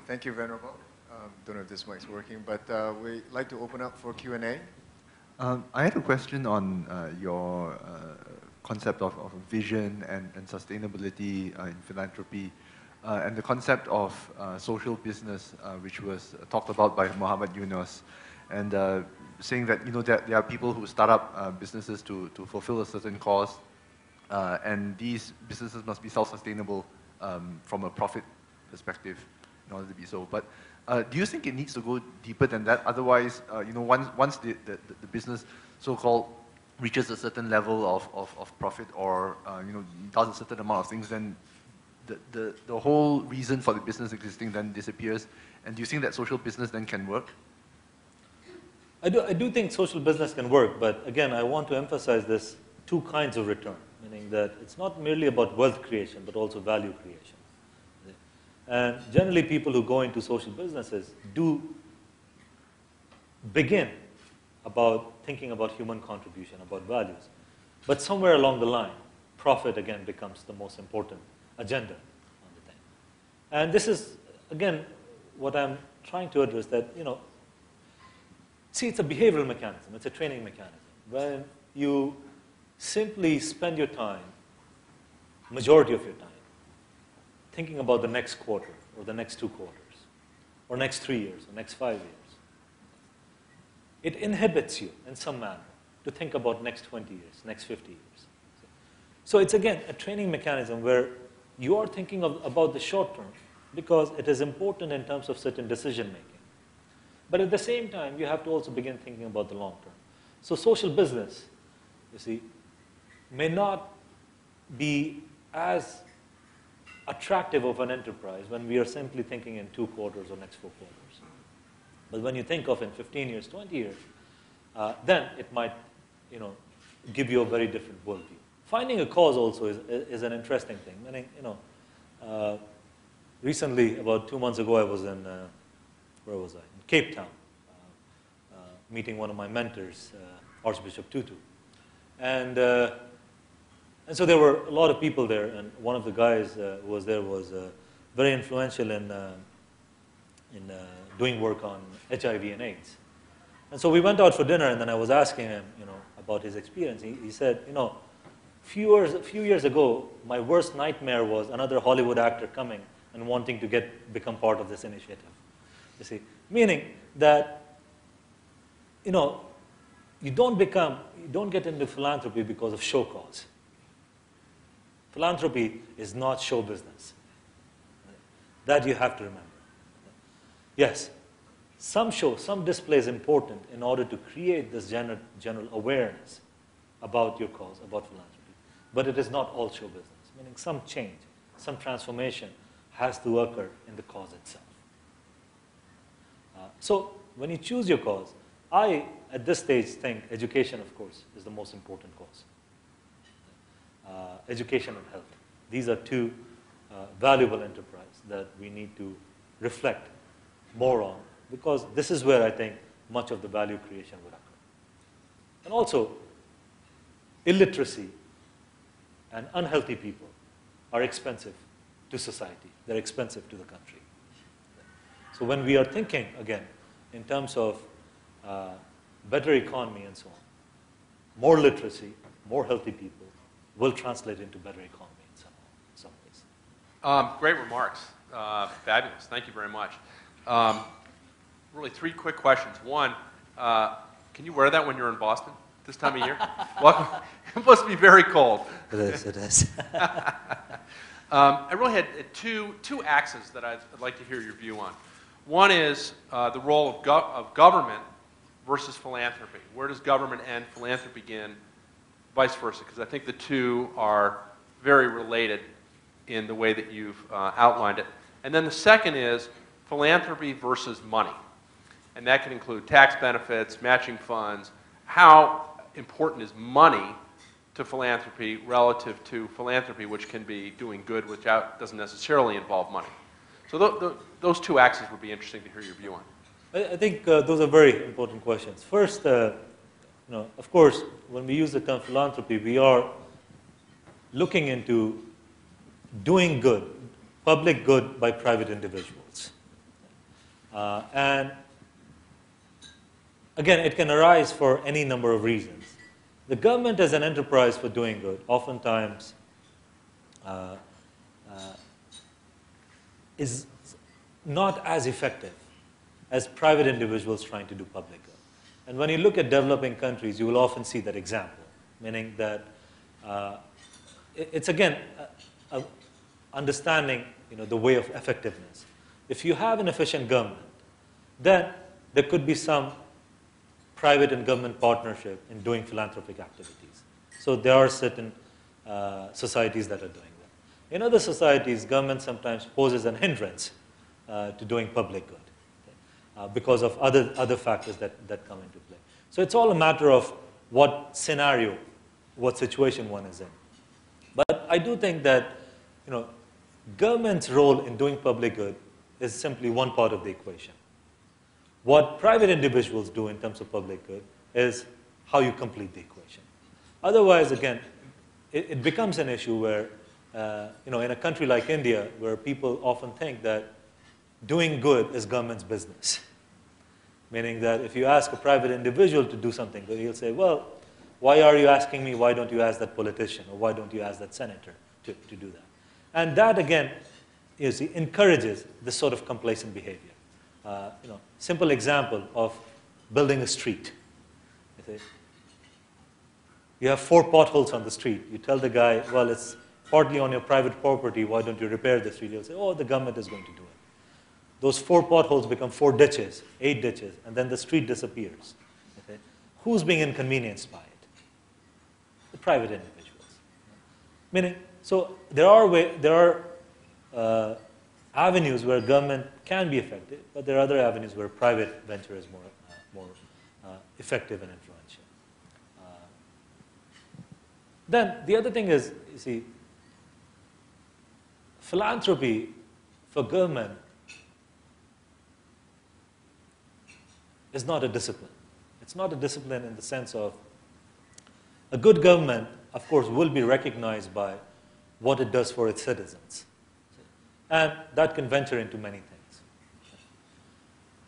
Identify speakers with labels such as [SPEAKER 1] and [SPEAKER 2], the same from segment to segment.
[SPEAKER 1] Thank you, Venerable. Don't know if this mic's working, but we'd like to open up for Q&A.
[SPEAKER 2] I had a question on your concept of vision and sustainability in philanthropy, and the concept of social business, which was talked about by Muhammad Yunus, and saying that there are people who start up businesses to fulfill a certain cause, and these businesses must be self-sustainable from a profit perspective in order to be so. But do you think it needs to go deeper than that? Otherwise, once the business so-called reaches a certain level of profit, or does a certain amount of things, then the whole reason for the business existing then disappears. And do you think that social business then can work?
[SPEAKER 3] I do think social business can work, but again, I want to emphasize this two kinds of return, meaning that it's not merely about wealth creation, but also value creation. And generally, people who go into social businesses do begin about thinking about human contribution, about values. But somewhere along the line, profit again becomes the most important agenda on the thing. And this is, again, what I'm trying to address, that, see, it's a behavioral mechanism, it's a training mechanism. When you simply spend your time, majority of your time, thinking about the next quarter, or the next 2 quarters, or next 3 years, or next 5 years, it inhibits you in some manner to think about next 20 years, next 50 years. So it's again a training mechanism where you are thinking about the short term because it is important in terms of certain decision making. But at the same time, you have to also begin thinking about the long term. So social business, you see, may not be as attractive of an enterprise when we are simply thinking in 2 quarters or next 4 quarters. But when you think of in 15 years, 20 years, then it might, give you a very different worldview. Finding a cause also is an interesting thing. Meaning, recently, about 2 months ago, I was in, where was I? In Cape Town, meeting one of my mentors, Archbishop Tutu. And so there were a lot of people there, and one of the guys who was there was very influential in doing work on HIV and AIDS. And so we went out for dinner, and then I was asking him, about his experience. He said, a few years ago, my worst nightmare was another Hollywood actor coming and wanting to become part of this initiative. You see, meaning that, you don't get into philanthropy because of show cause. Philanthropy is not show business. That you have to remember. Yes, some display is important in order to create this general awareness about your cause, about philanthropy. But it is not all show business, meaning some change, some transformation has to occur in the cause itself. So when you choose your cause, I, at this stage, think education, of course, is the most important cause. Education and health. These are 2 valuable enterprises that we need to reflect more on, because this is where I think much of the value creation would occur. And also, illiteracy and unhealthy people are expensive to society. They're expensive to the country. So when we are thinking, again, in terms of better economy and so on, more literacy, more healthy people will translate into better economy in some ways.
[SPEAKER 4] Great remarks. Fabulous. Thank you very much. Really 3 quick questions. One, can you wear that when you're in Boston this time of year? Welcome. It must be very cold.
[SPEAKER 3] It is.
[SPEAKER 4] I really had two axes that I'd like to hear your view on. One is the role of government versus philanthropy. Where does government end, philanthropy begin, vice versa? Because I think the 2 are very related in the way that you've outlined it. And then the second is philanthropy versus money. And that can include tax benefits, matching funds. How important is money to philanthropy relative to philanthropy, which can be doing good, which doesn't necessarily involve money? So those 2 axes would be interesting to hear your view on.
[SPEAKER 3] I think those are very important questions. First, of course, when we use the term philanthropy, we are looking into doing good, public good by private individuals. And again, it can arise for any number of reasons. The government as an enterprise for doing good oftentimes is not as effective as private individuals trying to do public good. And when you look at developing countries, you will often see that example, meaning that it's again understanding the way of effectiveness. If you have an efficient government, then there could be some private and government partnership in doing philanthropic activities. So there are certain societies that are doing that. In other societies, government sometimes poses an hindrance to doing public good because of other factors that come into play. So it's all a matter of what scenario, what situation one is in. But I do think that government's role in doing public good is simply one part of the equation. What private individuals do in terms of public good is how you complete the equation. Otherwise, again, it becomes an issue where, in a country like India, where people often think that doing good is government's business. Meaning that if you ask a private individual to do something good, he'll say, well, why are you asking me? Why don't you ask that politician? Or why don't you ask that senator to do that? And that, again, encourages this sort of complacent behavior. Simple example of building a street. You have 4 potholes on the street. You tell the guy, well, it's partly on your private property. Why don't you repair the street? He'll say, oh, the government is going to do it. Those 4 potholes become 4 ditches, 8 ditches, and then the street disappears. Okay? Who's being inconvenienced by it? The private individuals. Meaning, so there are avenues where government can be effective, but there are other avenues where private venture is more effective and influential. Then the other thing is, you see, philanthropy for government is not a discipline. It's not a discipline in the sense of a good government, of course, will be recognized by what it does for its citizens. And that can venture into many things.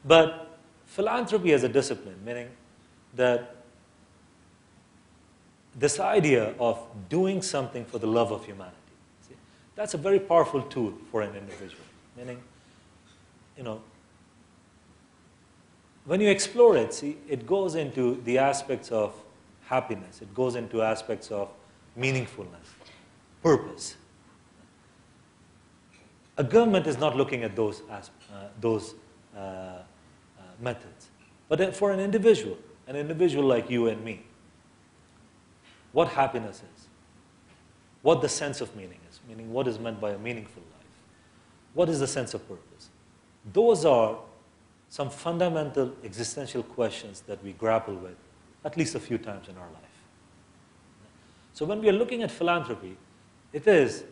[SPEAKER 3] But philanthropy as a discipline, meaning that this idea of doing something for the love of humanity, see, that's a very powerful tool for an individual. Meaning, when you explore it, see, it goes into the aspects of happiness. It goes into aspects of meaningfulness, purpose. A government is not looking at those methods. But for an individual like you and me, what happiness is, what the sense of meaning is, meaning what is meant by a meaningful life, what is the sense of purpose, those are some fundamental existential questions that we grapple with at least a few times in our life. So when we are looking at philanthropy, it is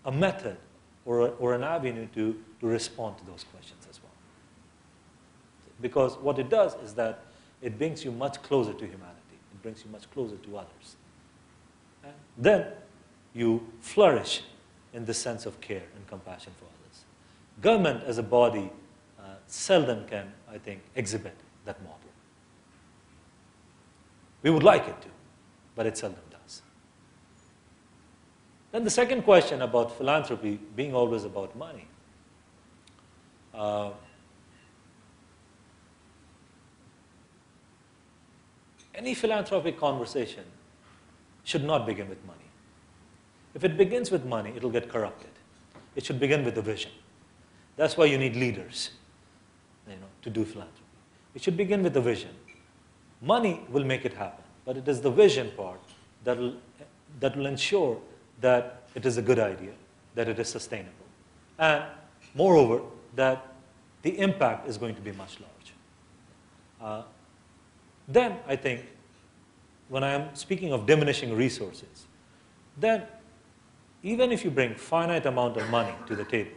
[SPEAKER 3] a method or an avenue to respond to those questions as well. Because what it does is that it brings you much closer to humanity. It brings you much closer to others. And then you flourish in the sense of care and compassion for others. Government as a body seldom can, I think, exhibit that model. We would like it to, but it seldom does. Then the second question about philanthropy being always about money. Any philanthropic conversation should not begin with money. If it begins with money, it'll get corrupted. It should begin with a vision. That's why you need leaders, to do philanthropy. It should begin with a vision. Money will make it happen, but it is the vision part that will ensure that it is a good idea, that it is sustainable, and moreover, that the impact is going to be much larger. Then, I think, when I am speaking of diminishing resources, then even if you bring finite amount of money to the table,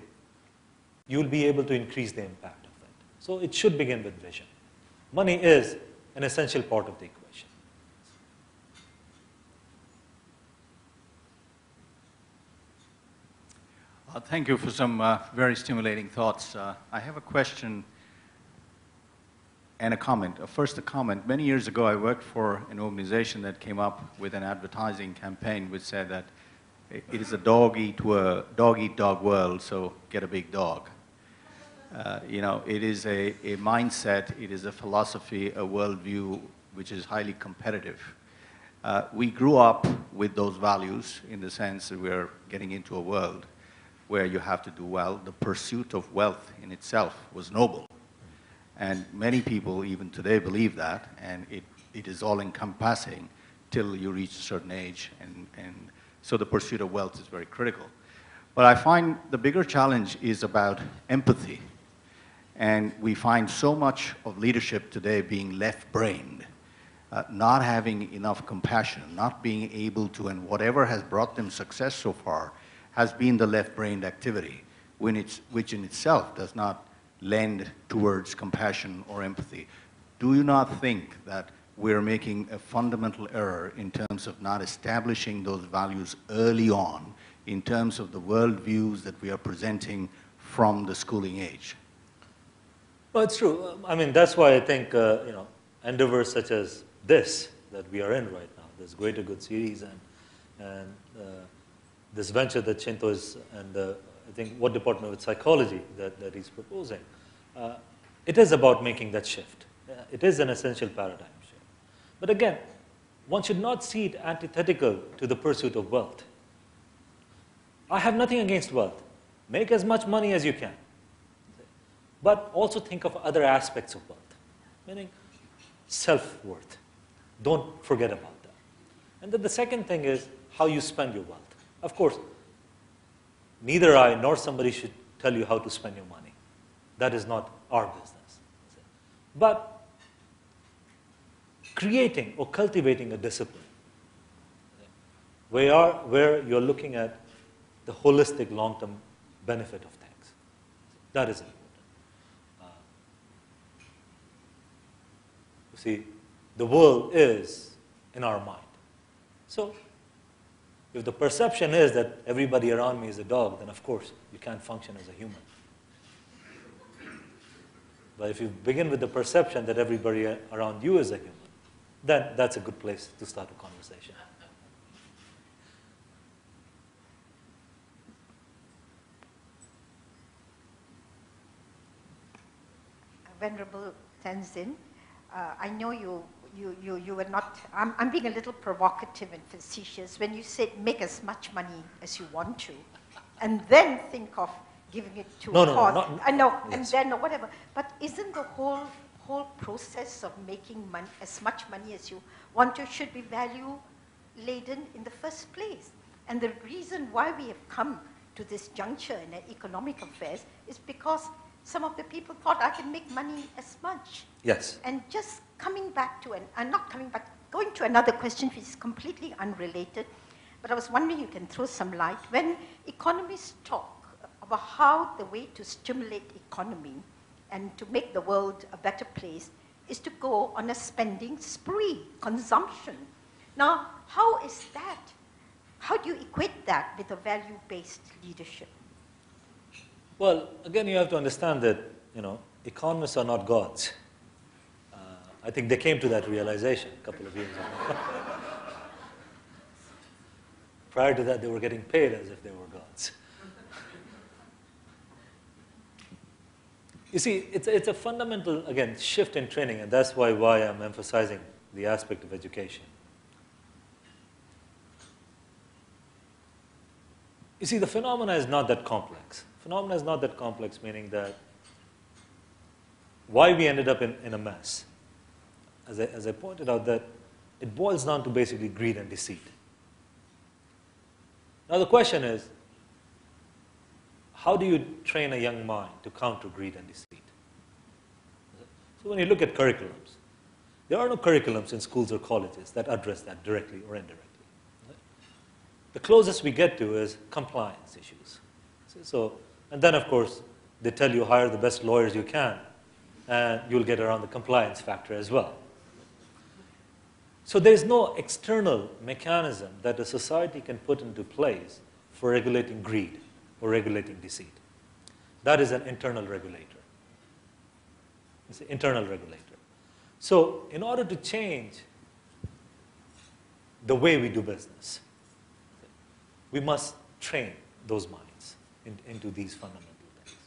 [SPEAKER 3] you will be able to increase the impact of it. So it should begin with vision. Money is an essential part of the equation.
[SPEAKER 5] Thank you for some very stimulating thoughts. I have a question and a comment. First, a comment. Many years ago, I worked for an organization that came up with an advertising campaign which said that it is a dog-eat-dog world, so get a big dog. You know, it is a mindset, it is a philosophy, a worldview which is highly competitive. We grew up with those values in the sense that we're getting into a world where you have to do well. The pursuit of wealth in itself was noble. And many people even today believe that, and it is all encompassing till you reach a certain age, and so the pursuit of wealth is very critical. But I find the bigger challenge is about empathy. And we find so much of leadership today being left-brained, not having enough compassion, not being able to, and whatever has brought them success so far has been the left-brained activity, which in itself does not lend towards compassion or empathy. Do you not think that we're making a fundamental error in terms of not establishing those values early on in terms of the worldviews that we are presenting from the schooling age?
[SPEAKER 3] Well, it's true. I mean, that's why I think, you know, endeavors such as this that we are in right now, this Greater Good Series and this venture that Chinto is, and I think what Department of Psychology that he's proposing, it is about making that shift. It is an essential paradigm shift. But again, one should not see it antithetical to the pursuit of wealth. I have nothing against wealth. Make as much money as you can. But also think of other aspects of wealth, meaning self-worth. Don't forget about that. And then the second thing is how you spend your wealth. Of course, neither I nor somebody should tell you how to spend your money. That is not our business. But creating or cultivating a discipline where you're looking at the holistic long-term benefit of things. That is important. You see, the world is in our mind. So if the perception is that everybody around me is a dog, then of course you can't function as a human. But if you begin with the perception that everybody around you is a human, then that's a good place to start a conversation.
[SPEAKER 6] Venerable Tenzin, I know you were not, I'm being a little provocative and facetious when you said make as much money as you want to, and then think of giving it to a cause. I know, yes. And then or whatever. But isn't the whole process of making as much money as you want to should be value-laden in the first place? And the reason why we have come to this juncture in economic affairs is because some of the people thought I can make money as much.
[SPEAKER 3] Yes.
[SPEAKER 6] And just coming back to, going to another question which is completely unrelated, but I was wondering you can throw some light. When economists talk about how the way to stimulate economy and to make the world a better place is to go on a spending spree, consumption. Now, how is that? How do you equate that with a value-based leadership?
[SPEAKER 3] Well, again, you have to understand that, you know, economists are not gods. I think they came to that realization a couple of years ago. Prior to that, they were getting paid as if they were gods. You see, it's a fundamental, again, shift in training, and that's why I'm emphasizing the aspect of education. You see, the phenomena is not that complex. Phenomena is not that complex, meaning that why we ended up in a mess. As I pointed out, that it boils down to basically greed and deceit. Now the question is, how do you train a young mind to counter greed and deceit? So when you look at curriculums, there are no curriculums in schools or colleges that address that directly or indirectly. The closest we get to is compliance issues. So, and then of course, they tell you hire the best lawyers you can, and you'll get around the compliance factor as well. So there's no external mechanism that a society can put into place for regulating greed or regulating deceit. That is an internal regulator. It's an internal regulator. So in order to change the way we do business, we must train those minds into these fundamental things.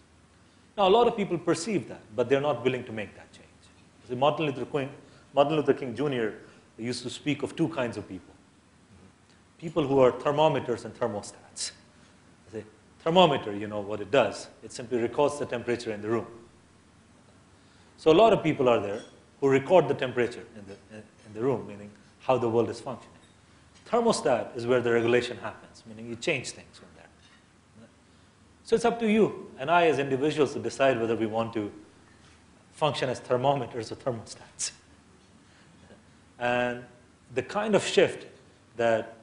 [SPEAKER 3] Now, a lot of people perceive that, but they're not willing to make that change. See, Martin Luther King Jr. used to speak of two kinds of people. People who are thermometers and thermostats. See, thermometer, you know what it does. It simply records the temperature in the room. So a lot of people are there who record the temperature in the room, meaning how the world is functioning. Thermostat is where the regulation happens, meaning you change things from there. So it's up to you and I as individuals to decide whether we want to function as thermometers or thermostats. And the kind of shift that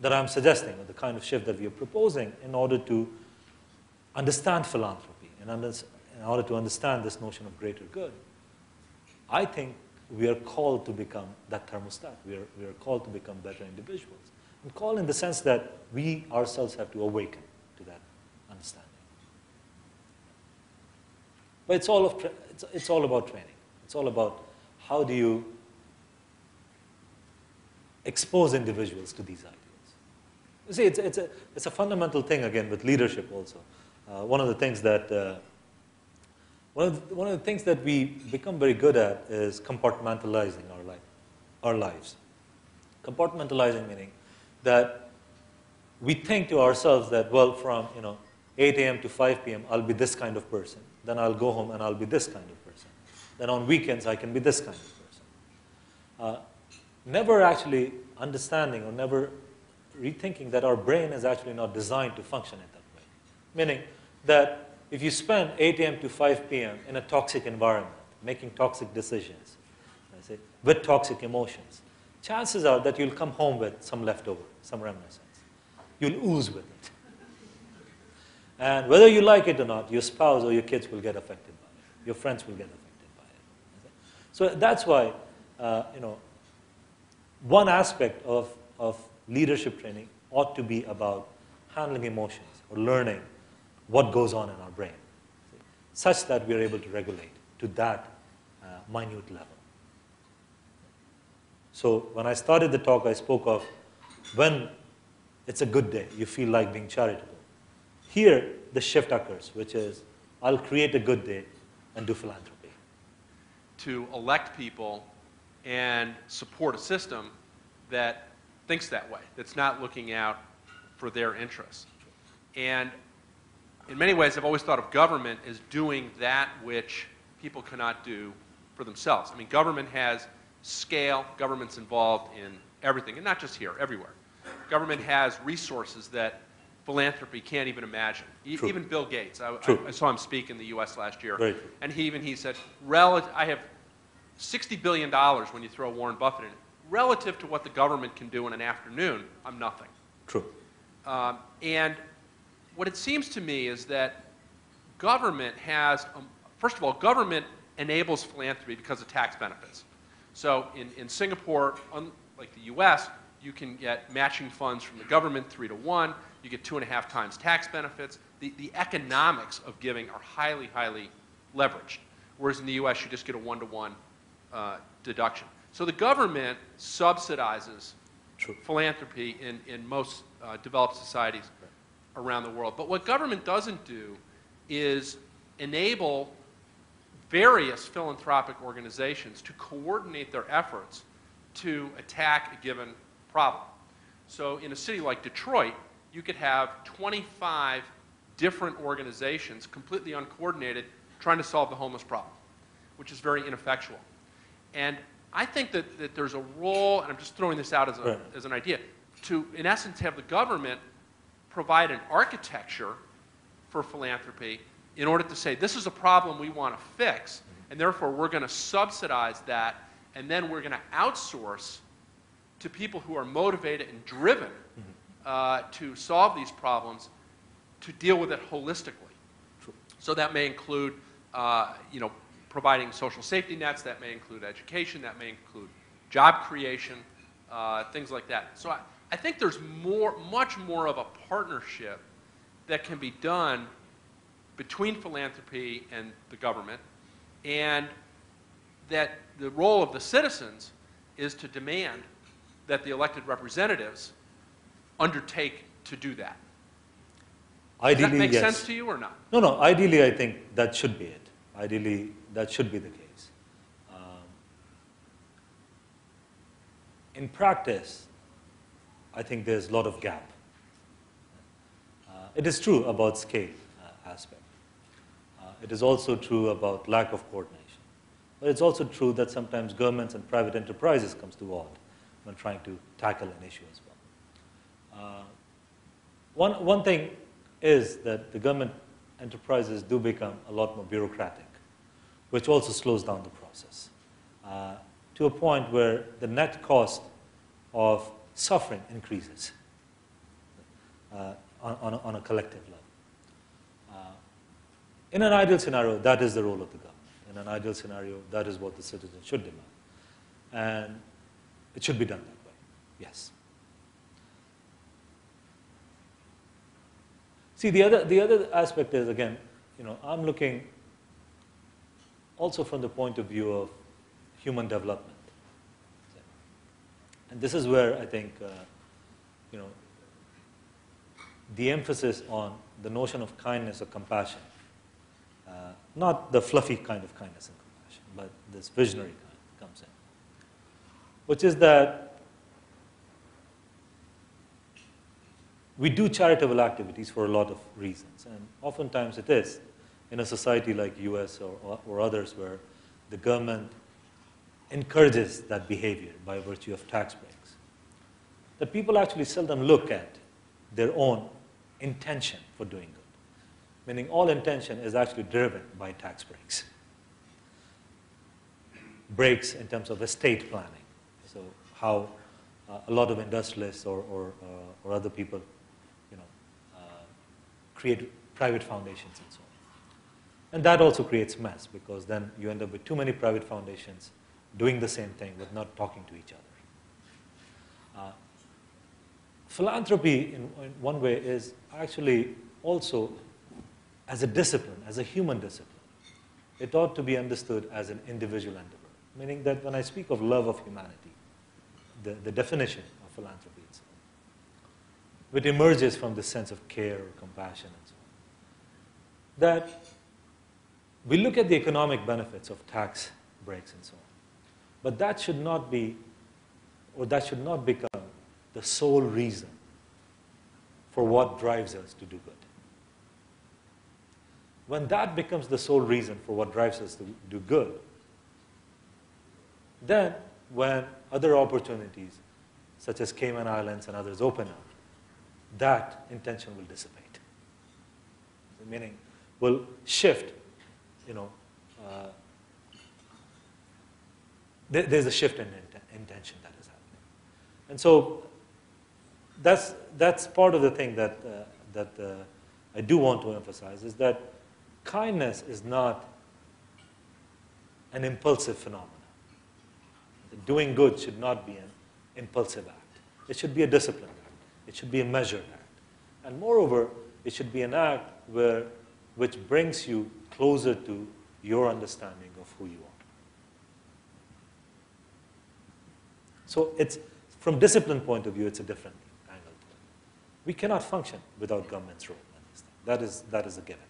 [SPEAKER 3] I'm suggesting, or the kind of shift that we are proposing in order to understand philanthropy, and in order to understand this notion of greater good, I think we are called to become that thermostat. We are called to become better individuals. And called in the sense that we ourselves have to awaken to that understanding. But it's all about training. It's all about how do you expose individuals to these ideas. You see, it's a fundamental thing, again, with leadership also. One of the things that we become very good at is compartmentalizing our lives. Compartmentalizing meaning that we think to ourselves that, well, from 8 a.m. to 5 p.m. I'll be this kind of person. Then I'll go home and I'll be this kind of person. Then on weekends I can be this kind of person. Never actually understanding or never rethinking that our brain is actually not designed to function in that way. Meaning that if you spend 8 a.m. to 5 p.m. in a toxic environment, making toxic decisions, with toxic emotions, chances are that you'll come home with some leftover, some reminiscence. You'll ooze with it. And whether you like it or not, your spouse or your kids will get affected by it. Your friends will get affected by it. So that's why, one aspect of leadership training ought to be about handling emotions or learning what goes on in our brain, such that we are able to regulate to that minute level. So when I started the talk, I spoke of when it's a good day, you feel like being charitable. Here, the shift occurs, which is, I'll create a good day and do philanthropy.
[SPEAKER 4] To elect people and support a system that thinks that way, that's not looking out for their interests. And in many ways, I've always thought of government as doing that which people cannot do for themselves. I mean, government has scale, government's involved in everything, and not just here, everywhere. Government has resources that philanthropy can't even imagine. Even Bill Gates, I saw him speak in the US last year,
[SPEAKER 3] Right.
[SPEAKER 4] and he said, I have $60 billion when you throw Warren Buffett in it. Relative to what the government can do in an afternoon, I'm nothing.
[SPEAKER 3] True.
[SPEAKER 4] And what it seems to me is that government has, first of all, government enables philanthropy because of tax benefits. So in Singapore, unlike the US, you can get matching funds from the government 3-to-1. You get 2.5 times tax benefits. The economics of giving are highly, highly leveraged. Whereas in the US, you just get a 1-to-1 deduction. So the government subsidizes philanthropy in most developed societies around the world. But what government doesn't do is enable various philanthropic organizations to coordinate their efforts to attack a given problem. So in a city like Detroit, you could have 25 different organizations, completely uncoordinated, trying to solve the homeless problem, which is very ineffectual. And I think that there's a role, and I'm just throwing this out as an idea, to, in essence, have the government provide an architecture for philanthropy in order to say, this is a problem we want to fix, and therefore we're going to subsidize that, and then we're going to outsource to people who are motivated and driven to solve these problems, to deal with it holistically. So that may include, providing social safety nets, that may include education, that may include job creation, things like that. So I think there's much more of a partnership that can be done between philanthropy and the government, and that the role of the citizens is to demand that the elected representatives undertake to do that.
[SPEAKER 3] Ideally,
[SPEAKER 4] does that make
[SPEAKER 3] yes.
[SPEAKER 4] sense to you or not?
[SPEAKER 3] No, no. Ideally, I think that should be it. Ideally, that should be the case. In practice, I think there's a lot of gap. It is true about scale aspect. It is also true about lack of coordination. But it's also true that sometimes governments and private enterprises comes to odd when trying to tackle an issue as well. One thing is that the government enterprises do become a lot more bureaucratic, which also slows down the process to a point where the net cost of suffering increases on a collective level. In an ideal scenario, that is the role of the government. In an ideal scenario, that is what the citizen should demand. And it should be done that way, yes. See, the other aspect is, again, I'm looking also from the point of view of human development. And this is where I think, the emphasis on the notion of kindness or compassion, not the fluffy kind of kindness and compassion, but this visionary kind comes in, which is that we do charitable activities for a lot of reasons, and oftentimes it is in a society like US or others where the government encourages that behavior by virtue of tax breaks, that people actually seldom look at their own intention for doing good. Meaning all intention is actually driven by tax breaks. Breaks in terms of estate planning. So how a lot of industrialists or other people create private foundations and so on. And that also creates mess, because then you end up with too many private foundations doing the same thing but not talking to each other. Philanthropy, in one way, is actually also as a discipline, as a human discipline. It ought to be understood as an individual endeavor, meaning that when I speak of love of humanity, the definition of philanthropy itself, which emerges from this sense of care or compassion and so on, that we look at the economic benefits of tax breaks and so on, but that should not be, or that should not become the sole reason for what drives us to do good. When that becomes the sole reason for what drives us to do good, then when other opportunities, such as Cayman Islands and others, open up, that intention will dissipate. Meaning, will shift, there's a shift in intention that is happening. And so that's part of the thing that I do want to emphasize, is that kindness is not an impulsive phenomenon. Doing good should not be an impulsive act. It should be a disciplined act. It should be a measured act. And moreover, it should be an act which brings you closer to your understanding of who you are. So from discipline point of view, it's a different angle. We cannot function without government's role in this thing. That is a given.